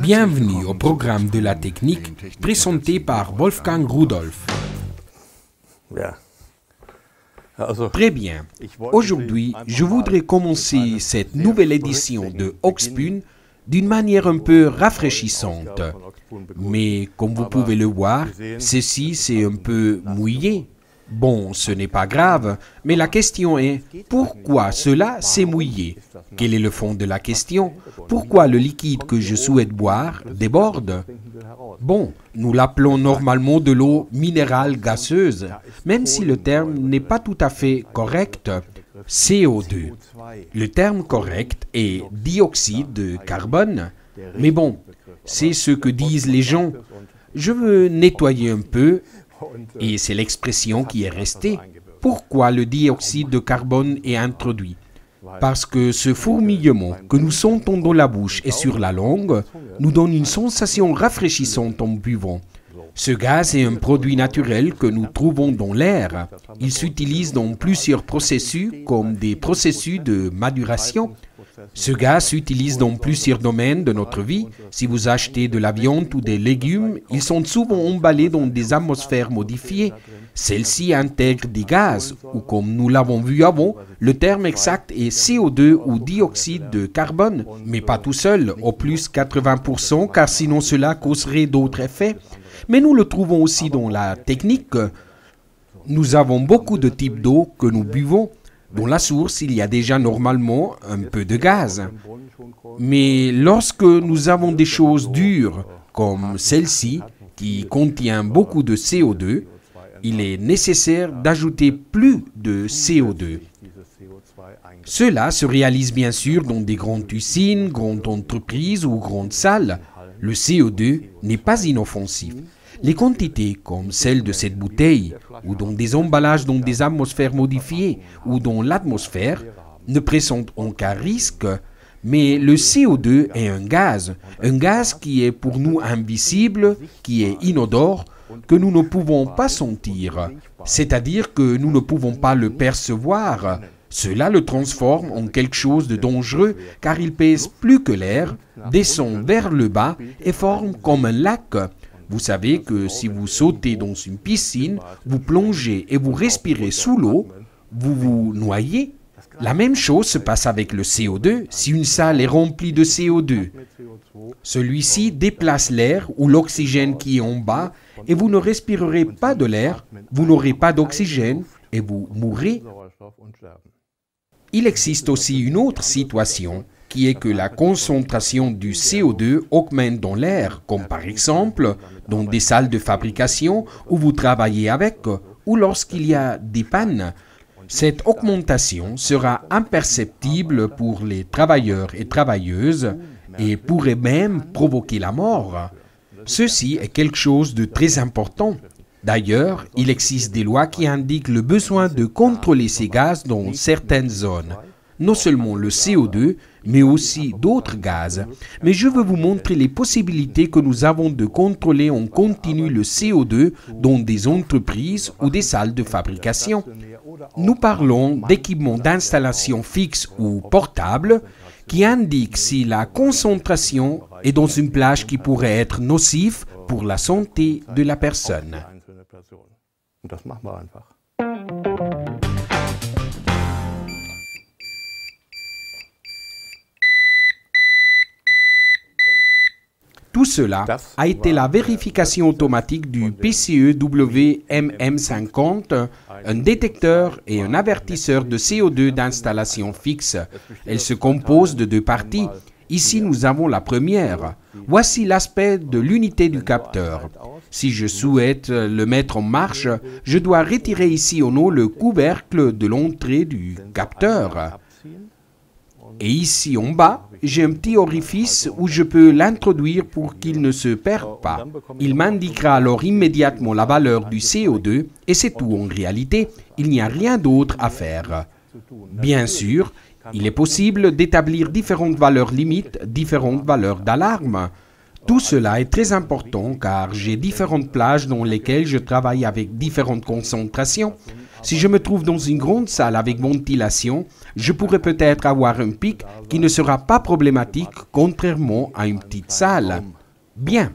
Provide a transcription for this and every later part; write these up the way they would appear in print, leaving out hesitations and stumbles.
Bienvenue au programme de la technique présenté par Wolfgang Rudolph. Très bien. Aujourd'hui, je voudrais commencer cette nouvelle édition de Oxpun d'une manière un peu rafraîchissante. Mais comme vous pouvez le voir, ceci c'est un peu mouillé. Bon, ce n'est pas grave, mais la question est, pourquoi cela s'est mouillé? Quel est le fond de la question? Pourquoi le liquide que je souhaite boire déborde? Bon, nous l'appelons normalement de l'eau minérale gazeuse, même si le terme n'est pas tout à fait correct, CO2. Le terme correct est dioxyde de carbone, mais bon, c'est ce que disent les gens. Je veux nettoyer un peu. Et c'est l'expression qui est restée. Pourquoi le dioxyde de carbone est introduit? Parce que ce fourmillement que nous sentons dans la bouche et sur la langue nous donne une sensation rafraîchissante en buvant. Ce gaz est un produit naturel que nous trouvons dans l'air. Il s'utilise dans plusieurs processus comme des processus de maduration. Ce gaz s'utilise dans plusieurs domaines de notre vie. Si vous achetez de la viande ou des légumes, ils sont souvent emballés dans des atmosphères modifiées. Celles-ci intègrent des gaz, ou comme nous l'avons vu avant, le terme exact est CO2 ou dioxyde de carbone, mais pas tout seul, au plus 80%, car sinon cela causerait d'autres effets. Mais nous le trouvons aussi dans la technique. Nous avons beaucoup de types d'eau que nous buvons. Dans la source, il y a déjà normalement un peu de gaz. Mais lorsque nous avons des choses dures, comme celle-ci, qui contient beaucoup de CO2, il est nécessaire d'ajouter plus de CO2. Cela se réalise bien sûr dans des grandes usines, grandes entreprises ou grandes salles. Le CO2 n'est pas inoffensif. Les quantités comme celles de cette bouteille, ou dans des emballages dans des atmosphères modifiées, ou dans l'atmosphère, ne présentent aucun risque, mais le CO2 est un gaz qui est pour nous invisible, qui est inodore, que nous ne pouvons pas sentir, c'est-à-dire que nous ne pouvons pas le percevoir. Cela le transforme en quelque chose de dangereux, car il pèse plus que l'air, descend vers le bas et forme comme un lac. Vous savez que si vous sautez dans une piscine, vous plongez et vous respirez sous l'eau, vous vous noyez. La même chose se passe avec le CO2 si une salle est remplie de CO2. Celui-ci déplace l'air ou l'oxygène qui est en bas et vous ne respirerez pas de l'air, vous n'aurez pas d'oxygène et vous mourrez. Il existe aussi une autre situation qui est que la concentration du CO2 augmente dans l'air, comme par exemple dans des salles de fabrication où vous travaillez avec ou lorsqu'il y a des pannes. Cette augmentation sera imperceptible pour les travailleurs et travailleuses et pourrait même provoquer la mort. Ceci est quelque chose de très important. D'ailleurs, il existe des lois qui indiquent le besoin de contrôler ces gaz dans certaines zones. Non seulement le CO2, mais aussi d'autres gaz. Mais je veux vous montrer les possibilités que nous avons de contrôler en continu le CO2 dans des entreprises ou des salles de fabrication. Nous parlons d'équipements d'installation fixe ou portable qui indiquent si la concentration est dans une plage qui pourrait être nocive pour la santé de la personne. Tout cela a été la vérification automatique du PCE WMM50, un détecteur et un avertisseur de CO2 d'installation fixe. Elle se compose de deux parties. Ici, nous avons la première. Voici l'aspect de l'unité du capteur. Si je souhaite le mettre en marche, je dois retirer ici en haut le couvercle de l'entrée du capteur. Et ici en bas, j'ai un petit orifice où je peux l'introduire pour qu'il ne se perde pas. Il m'indiquera alors immédiatement la valeur du CO2 et c'est tout en réalité, il n'y a rien d'autre à faire. Bien sûr, il est possible d'établir différentes valeurs limites, différentes valeurs d'alarme. Tout cela est très important car j'ai différentes plages dans lesquelles je travaille avec différentes concentrations. Si je me trouve dans une grande salle avec ventilation, je pourrais peut-être avoir un pic qui ne sera pas problématique contrairement à une petite salle. Bien,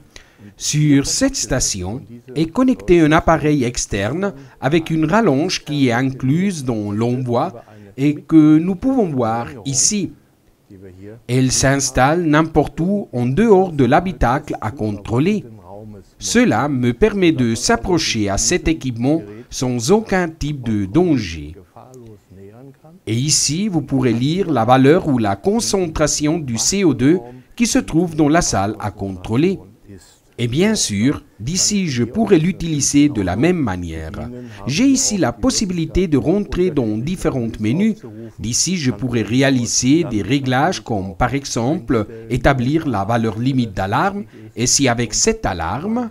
sur cette station est connecté un appareil externe avec une rallonge qui est incluse dans l'envoi et que nous pouvons voir ici. Elle s'installe n'importe où en dehors de l'habitacle à contrôler. Cela me permet de s'approcher à cet équipement sans aucun type de danger. Et ici, vous pourrez lire la valeur ou la concentration du CO2 qui se trouve dans la salle à contrôler. Et bien sûr, d'ici, je pourrais l'utiliser de la même manière. J'ai ici la possibilité de rentrer dans différents menus. D'ici, je pourrais réaliser des réglages comme par exemple établir la valeur limite d'alarme et si avec cette alarme,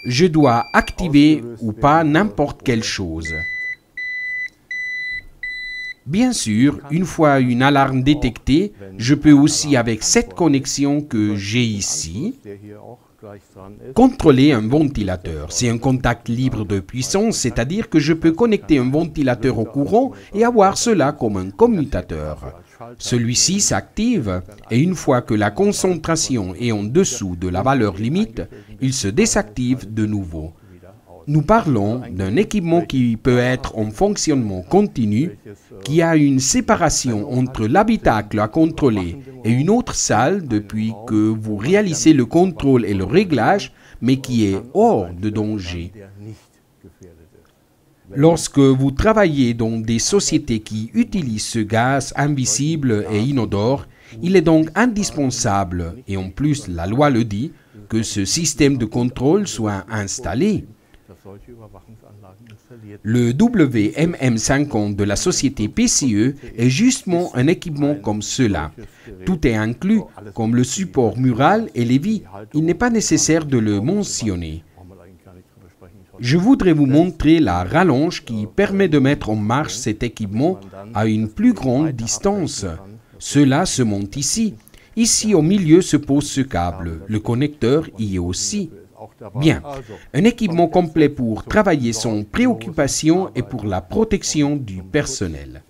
je dois activer ou pas n'importe quelle chose. Bien sûr, une fois une alarme détectée, je peux aussi avec cette connexion que j'ai ici, contrôler un ventilateur. C'est un contact libre de puissance, c'est-à-dire que je peux connecter un ventilateur au courant et avoir cela comme un commutateur. Celui-ci s'active et une fois que la concentration est en dessous de la valeur limite, il se désactive de nouveau. Nous parlons d'un équipement qui peut être en fonctionnement continu, qui a une séparation entre l'habitacle à contrôler et une autre salle depuis que vous réalisez le contrôle et le réglage, mais qui est hors de danger. Lorsque vous travaillez dans des sociétés qui utilisent ce gaz invisible et inodore, il est donc indispensable, et en plus la loi le dit, que ce système de contrôle soit installé. Le WMM50 de la société PCE est justement un équipement comme cela. Tout est inclus, comme le support mural et les vis. Il n'est pas nécessaire de le mentionner. Je voudrais vous montrer la rallonge qui permet de mettre en marche cet équipement à une plus grande distance. Cela se monte ici. Ici au milieu se pose ce câble. Le connecteur y est aussi. Bien, un équipement complet pour travailler sans préoccupation et pour la protection du personnel.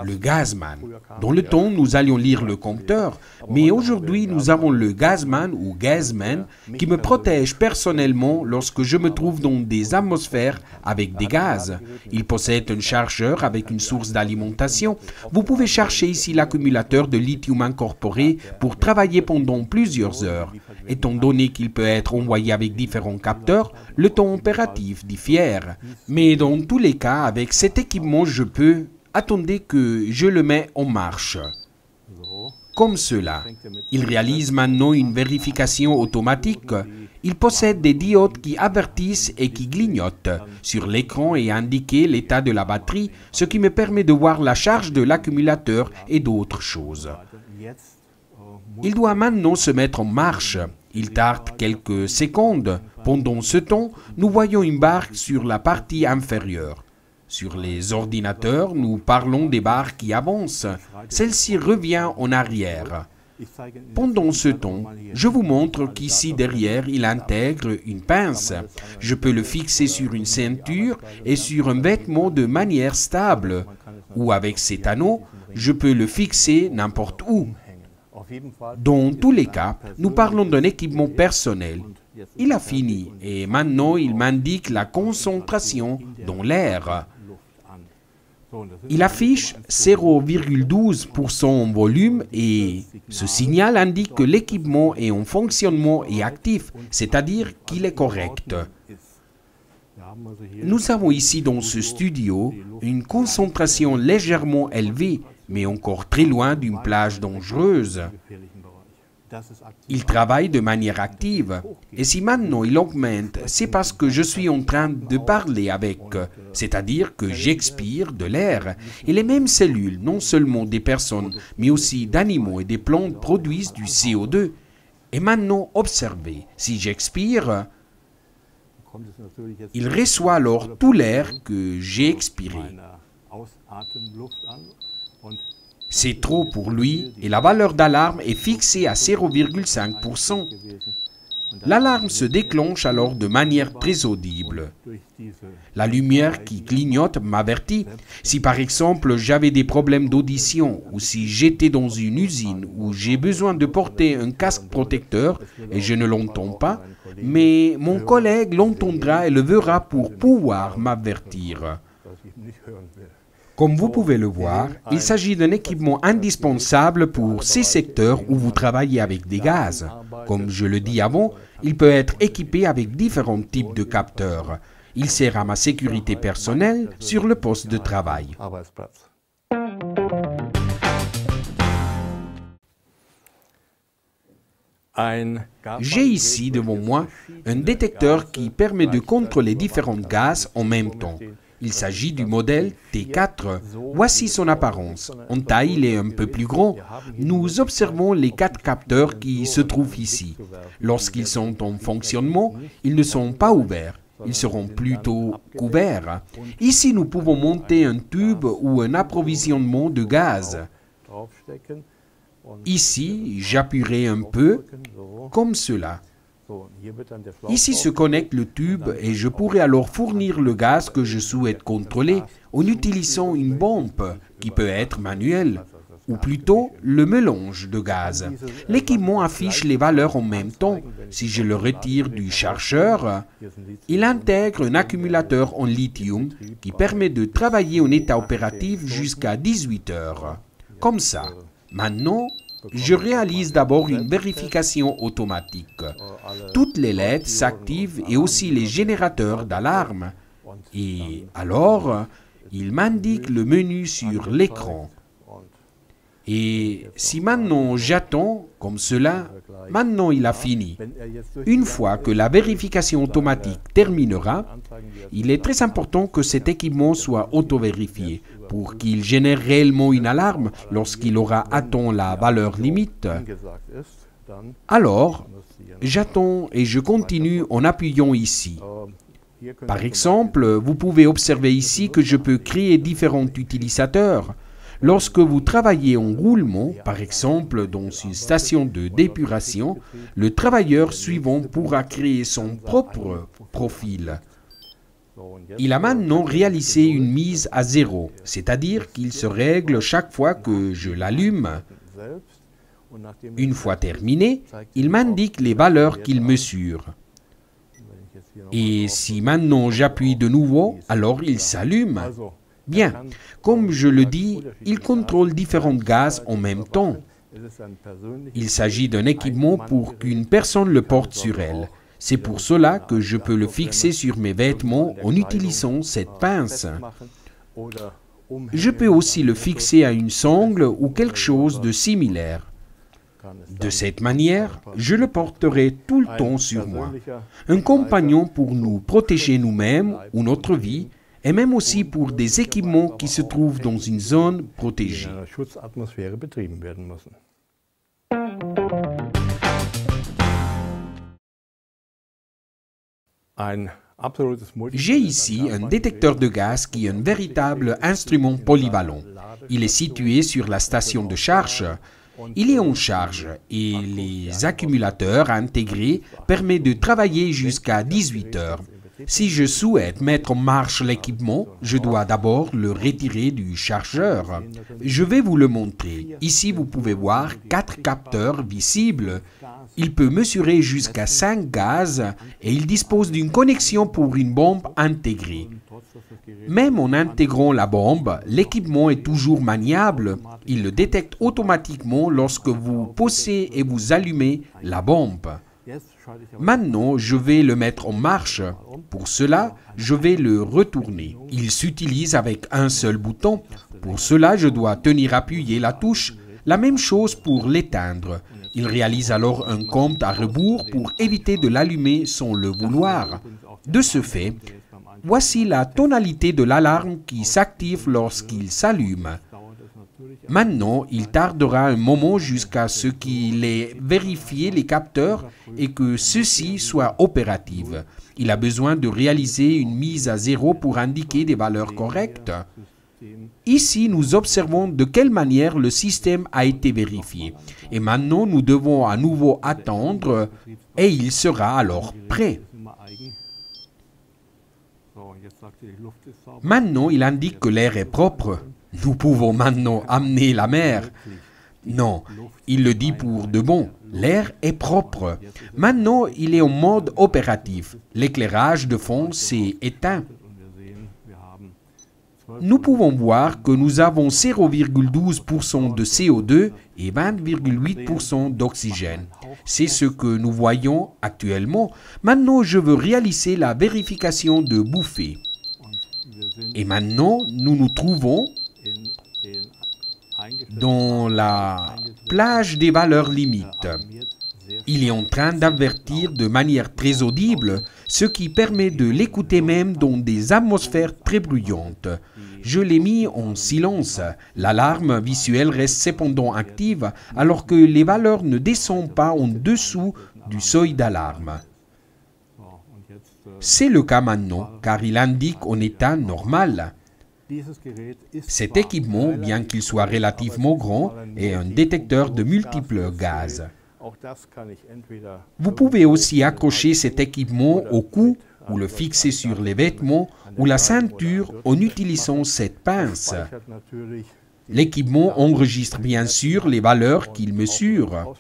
Le gazman. Dans le temps, nous allions lire le compteur, mais aujourd'hui, nous avons le gazman ou gazman qui me protège personnellement lorsque je me trouve dans des atmosphères avec des gaz. Il possède un chargeur avec une source d'alimentation. Vous pouvez chercher ici l'accumulateur de lithium incorporé pour travailler pendant plusieurs heures. Étant donné qu'il peut être envoyé avec différents capteurs, le temps opératif diffère. Mais dans tous les cas, avec cet équipement, je peux... Attendez que je le mets en marche. Comme cela. Il réalise maintenant une vérification automatique. Il possède des diodes qui avertissent et qui clignotent. Sur l'écran est indiqué l'état de la batterie, ce qui me permet de voir la charge de l'accumulateur et d'autres choses. Il doit maintenant se mettre en marche. Il tarde quelques secondes. Pendant ce temps, nous voyons une barre sur la partie inférieure. Sur les ordinateurs, nous parlons des barres qui avancent. Celle-ci revient en arrière. Pendant ce temps, je vous montre qu'ici derrière, il intègre une pince. Je peux le fixer sur une ceinture et sur un vêtement de manière stable. Ou avec cet anneau, je peux le fixer n'importe où. Dans tous les cas, nous parlons d'un équipement personnel. Il a fini et maintenant il m'indique la concentration dans l'air. Il affiche 0,12% en volume et ce signal indique que l'équipement est en fonctionnement et actif, c'est-à-dire qu'il est correct. Nous avons ici dans ce studio une concentration légèrement élevée, mais encore très loin d'une plage dangereuse. Il travaille de manière active. Et si maintenant il augmente, c'est parce que je suis en train de parler avec, c'est-à-dire que j'expire de l'air. Et les mêmes cellules, non seulement des personnes, mais aussi d'animaux et des plantes produisent du CO2. Et maintenant, observez, si j'expire, il reçoit alors tout l'air que j'ai expiré. C'est trop pour lui et la valeur d'alarme est fixée à 0,5%. L'alarme se déclenche alors de manière très audible. La lumière qui clignote m'avertit. Si par exemple j'avais des problèmes d'audition ou si j'étais dans une usine où j'ai besoin de porter un casque protecteur et je ne l'entends pas, mais mon collègue l'entendra et le verra pour pouvoir m'avertir. Comme vous pouvez le voir, il s'agit d'un équipement indispensable pour ces secteurs où vous travaillez avec des gaz. Comme je le dis avant, il peut être équipé avec différents types de capteurs. Il sert à ma sécurité personnelle sur le poste de travail. J'ai ici devant moi un détecteur qui permet de contrôler différents gaz en même temps. Il s'agit du modèle T4. Voici son apparence. En taille, il est un peu plus grand. Nous observons les 4 capteurs qui se trouvent ici. Lorsqu'ils sont en fonctionnement, ils ne sont pas ouverts. Ils seront plutôt couverts. Ici, nous pouvons monter un tube ou un approvisionnement de gaz. Ici, j'appuierai un peu, comme cela. Ici se connecte le tube et je pourrai alors fournir le gaz que je souhaite contrôler en utilisant une pompe qui peut être manuelle, ou plutôt le mélange de gaz. L'équipement affiche les valeurs en même temps. Si je le retire du chargeur, il intègre un accumulateur en lithium qui permet de travailler en état opératif jusqu'à 18 heures. Comme ça. Maintenant, je réalise d'abord une vérification automatique. Toutes les LED s'activent et aussi les générateurs d'alarme. Et alors, il m'indique le menu sur l'écran. Et si maintenant j'attends, comme cela, maintenant il a fini. Une fois que la vérification automatique terminera, il est très important que cet équipement soit auto-vérifié pour qu'il génère réellement une alarme lorsqu'il aura atteint la valeur limite. Alors, j'attends et je continue en appuyant ici. Par exemple, vous pouvez observer ici que je peux créer différents utilisateurs. Lorsque vous travaillez en roulement, par exemple dans une station de d'épuration, le travailleur suivant pourra créer son propre profil. Il a maintenant réalisé une mise à 0, c'est-à-dire qu'il se règle chaque fois que je l'allume. Une fois terminé, il m'indique les valeurs qu'il mesure. Et si maintenant j'appuie de nouveau, alors il s'allume. Bien, comme je le dis, il contrôle différents gaz en même temps. Il s'agit d'un équipement pour qu'une personne le porte sur elle. C'est pour cela que je peux le fixer sur mes vêtements en utilisant cette pince. Je peux aussi le fixer à une sangle ou quelque chose de similaire. De cette manière, je le porterai tout le temps sur moi. Un compagnon pour nous protéger nous-mêmes ou notre vie, et même aussi pour des équipements qui se trouvent dans une zone protégée. J'ai ici un détecteur de gaz qui est un véritable instrument polyvalent. Il est situé sur la station de charge. Il est en charge et les accumulateurs intégrés permettent de travailler jusqu'à 18 heures. Si je souhaite mettre en marche l'équipement, je dois d'abord le retirer du chargeur. Je vais vous le montrer. Ici, vous pouvez voir 4 capteurs visibles. Il peut mesurer jusqu'à 5 gaz et il dispose d'une connexion pour une bombe intégrée. Même en intégrant la bombe, l'équipement est toujours maniable. Il le détecte automatiquement lorsque vous posez et vous allumez la bombe. Maintenant, je vais le mettre en marche. Pour cela, je vais le retourner. Il s'utilise avec un seul bouton. Pour cela, je dois tenir appuyé la touche. La même chose pour l'éteindre. Il réalise alors un compte à rebours pour éviter de l'allumer sans le vouloir. De ce fait, voici la tonalité de l'alarme qui s'active lorsqu'il s'allume. Maintenant, il tardera un moment jusqu'à ce qu'il ait vérifié les capteurs et que ceux-ci soient opératifs. Il a besoin de réaliser une mise à 0 pour indiquer des valeurs correctes. Ici, nous observons de quelle manière le système a été vérifié. Et maintenant, nous devons à nouveau attendre et il sera alors prêt. Maintenant, il indique que l'air est propre. Nous pouvons maintenant amener la mer. Non, il le dit pour de bon. L'air est propre. Maintenant, il est en mode opératif. L'éclairage de fond s'est éteint. Nous pouvons voir que nous avons 0,12% de CO2 et 20,8% d'oxygène. C'est ce que nous voyons actuellement. Maintenant, je veux réaliser la vérification de bouffée. Et maintenant, nous nous trouvons dans la plage des valeurs limites. Il est en train d'avertir de manière très audible, ce qui permet de l'écouter même dans des atmosphères très bruyantes. Je l'ai mis en silence. L'alarme visuelle reste cependant active alors que les valeurs ne descendent pas en dessous du seuil d'alarme. C'est le cas maintenant, car il indique en état normal. Cet équipement, bien qu'il soit relativement grand, est un détecteur de multiples gaz. Vous pouvez aussi accrocher cet équipement au cou ou le fixer sur les vêtements ou la ceinture en utilisant cette pince. L'équipement enregistre bien sûr les valeurs qu'il mesure.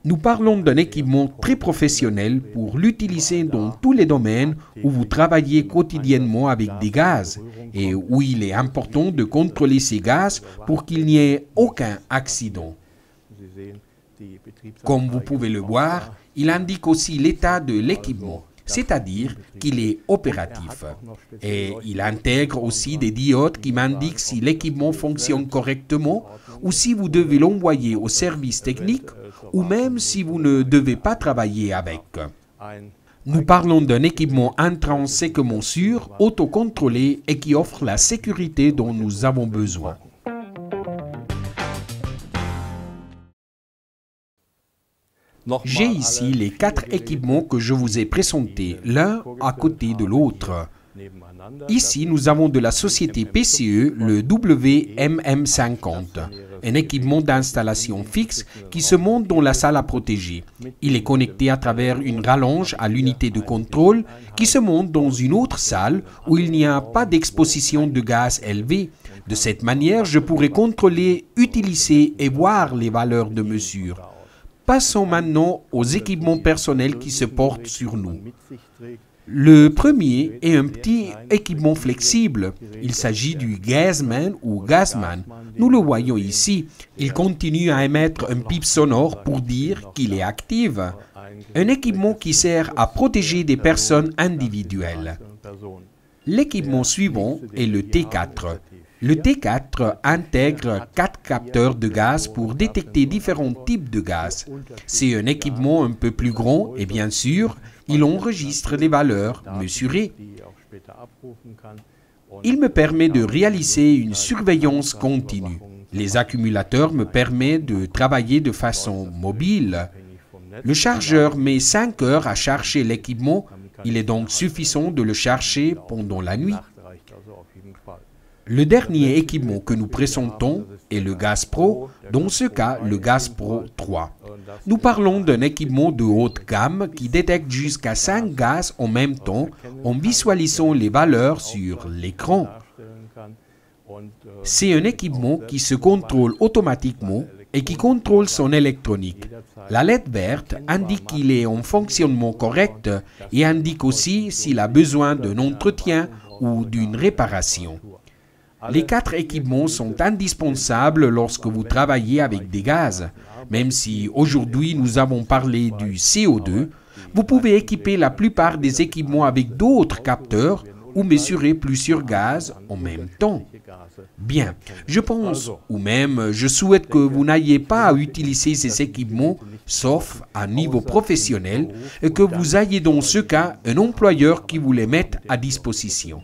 Nous parlons d'un équipement très professionnel pour l'utiliser dans tous les domaines où vous travaillez quotidiennement avec des gaz et où il est important de contrôler ces gaz pour qu'il n'y ait aucun accident. Comme vous pouvez le voir, il indique aussi l'état de l'équipement, c'est-à-dire qu'il est opératif. Et il intègre aussi des diodes qui m'indiquent si l'équipement fonctionne correctement ou si vous devez l'envoyer au service technique ou même si vous ne devez pas travailler avec. Nous parlons d'un équipement intrinsèquement sûr, autocontrôlé et qui offre la sécurité dont nous avons besoin. J'ai ici les 4 équipements que je vous ai présentés, l'un à côté de l'autre. Ici, nous avons de la société PCE le WMM50, un équipement d'installation fixe qui se monte dans la salle à protéger. Il est connecté à travers une rallonge à l'unité de contrôle qui se monte dans une autre salle où il n'y a pas d'exposition de gaz élevé. De cette manière, je pourrai contrôler, utiliser et voir les valeurs de mesure. Passons maintenant aux équipements personnels qui se portent sur nous. Le premier est un petit équipement flexible. Il s'agit du Gasman ou Gasman. Nous le voyons ici. Il continue à émettre un bip sonore pour dire qu'il est actif. Un équipement qui sert à protéger des personnes individuelles. L'équipement suivant est le T4. Le T4 intègre 4 capteurs de gaz pour détecter différents types de gaz. C'est un équipement un peu plus grand et bien sûr, il enregistre les valeurs mesurées. Il me permet de réaliser une surveillance continue. Les accumulateurs me permettent de travailler de façon mobile. Le chargeur met 5 heures à charger l'équipement. Il est donc suffisant de le charger pendant la nuit. Le dernier équipement que nous présentons est le GasPro, dans ce cas le GasPro 3. Nous parlons d'un équipement de haute gamme qui détecte jusqu'à 5 gaz en même temps en visualisant les valeurs sur l'écran. C'est un équipement qui se contrôle automatiquement et qui contrôle son électronique. La LED verte indique qu'il est en fonctionnement correct et indique aussi s'il a besoin d'un entretien ou d'une réparation. Les 4 équipements sont indispensables lorsque vous travaillez avec des gaz. Même si aujourd'hui nous avons parlé du CO2, vous pouvez équiper la plupart des équipements avec d'autres capteurs ou mesurer plusieurs gaz en même temps. Bien, je pense, ou même je souhaite que vous n'ayez pas à utiliser ces équipements, sauf à niveau professionnel, et que vous ayez dans ce cas un employeur qui vous les mette à disposition.